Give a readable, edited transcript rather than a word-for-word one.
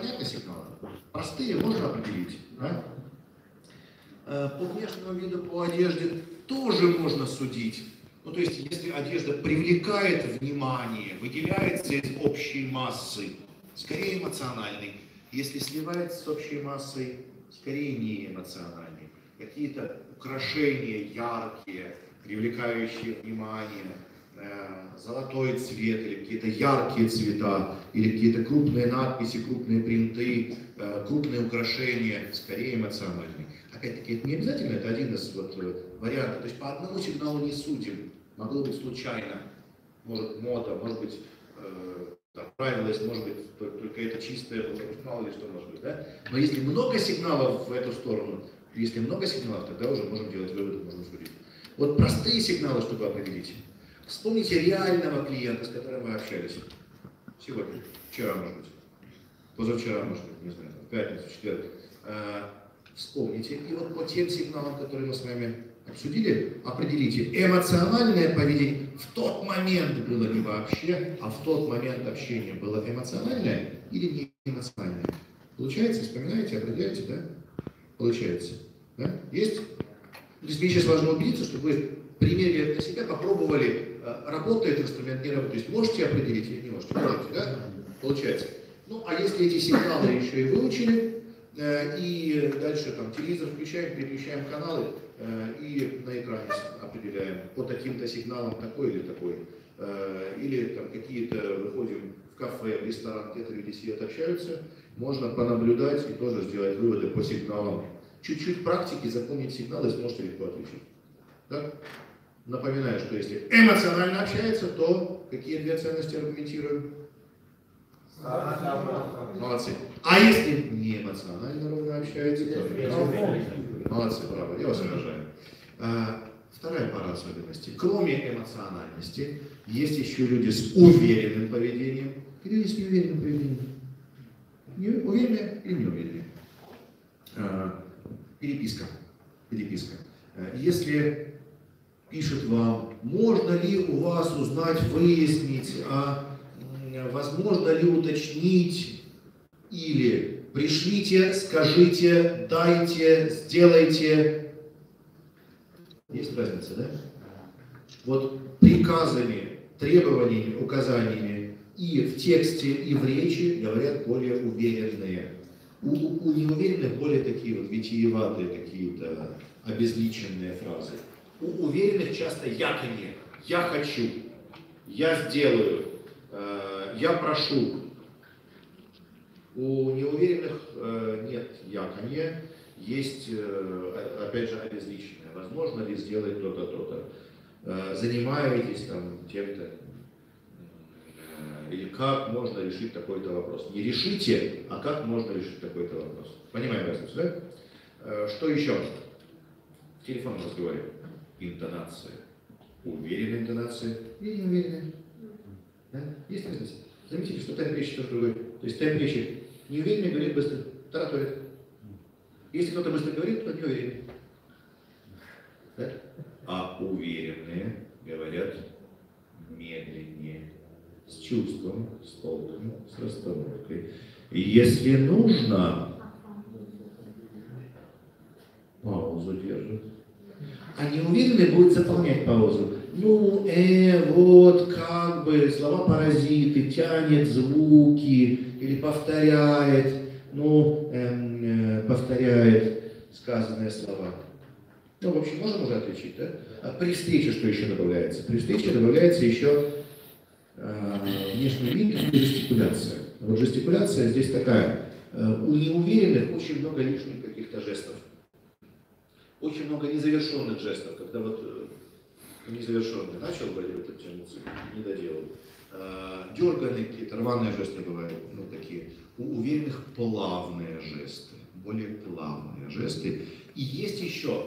Понятно сигналы? Простые можно определить. Да? По внешнему виду, по одежде тоже можно судить. Ну, то есть, если одежда привлекает внимание, выделяется из общей массы, скорее эмоциональный. Если сливается с общей массой, скорее не эмоциональный. Какие-то украшения яркие, привлекающие внимание, золотой цвет, или какие-то яркие цвета, или какие-то крупные надписи, крупные принты, крупные украшения, скорее эмоциональный. Опять-таки, это не обязательно, это один из вариантов. То есть по одному сигналу не судим. Могло быть случайно, может мода, может быть правильность, может быть только это чистое, мало ли что может быть. Да? Но если много сигналов в эту сторону, если много сигналов, тогда уже можем делать выводы, можем судить. Вот простые сигналы, чтобы определить. Вспомните реального клиента, с которым вы общались. Сегодня, вчера, может быть, позавчера, может быть, не знаю, в пятницу, в четверг. Вспомните, и вот по тем сигналам, которые мы с вами обсудили, определите, эмоциональное поведение в тот момент было не вообще, а в тот момент общения было эмоциональное или не эмоциональное. Получается, вспоминаете, определяете, да? Получается. Да? Есть? То есть мне сейчас важно убедиться, чтобы вы примерили для себя, попробовали, работает инструмент, не работает. То есть можете определить или не можете? Можете, да? Получается. Ну, а если эти сигналы еще и выучили, и дальше там телевизор включаем, переключаем каналы и на экране определяем по таким-то сигналам такой или такой. Или там какие-то выходим в кафе, в ресторан, где-то люди сидят, общаются, можно понаблюдать и тоже сделать выводы по сигналам. Чуть-чуть практики, запомнить сигналы, сможете легко отличить. Да? Напоминаю, что если эмоционально общается, то какие две ценности аргументируем? Молодцы. А если не эмоционально ровно общается, то молодцы, браво, я вас уважаю. Вторая пара особенностей. Кроме эмоциональности, есть еще люди с уверенным поведением и люди с неуверенным поведением. Уверенные или неуверенные. Переписка. Если пишет вам, можно ли у вас узнать, выяснить, возможно ли уточнить, или пришлите, скажите, дайте, сделайте. Есть разница, да? Вот приказами, требованиями, указаниями и в тексте, и в речи говорят более уверенные. У неуверенных более такие вот витиеватые какие-то обезличенные фразы. У уверенных часто яконье, я хочу, я сделаю, я прошу. У неуверенных нет яконья, есть, опять же, обезличенное. Возможно ли сделать то-то, то-то. Занимаетесь там тем-то. Или как можно решить такой-то вопрос. Не решите, а как можно решить такой-то вопрос. Понимаем разницу, да? Что еще? В телефонном разговоре. Интонация. Уверенная интонация или неуверенная. Да? Есть разница? Заметите, что темп речи тоже другой. То есть темп речи неуверенный говорит быстро, тараторит. Если кто-то быстро говорит, то неуверенный. Да? А уверенные говорят медленнее, с чувством, с толком, с расстановкой. И если нужно, паузу держит. А неуверенный будет заполнять паузу. Ну, вот, как бы, слова-паразиты, тянет звуки, или повторяет, повторяет сказанные слова. Ну, в общем, можем уже отличить, да? А при встрече что еще добавляется? При встрече добавляется еще внешний вид и жестикуляция. Вот жестикуляция здесь такая. У неуверенных очень много лишних каких-то жестов. Очень много незавершенных жестов, когда вот незавершенный начал говорить, тянуться, не доделал. Дерганные какие-то, рваные жесты бывают, такие. У уверенных плавные жесты, более плавные жесты. И есть еще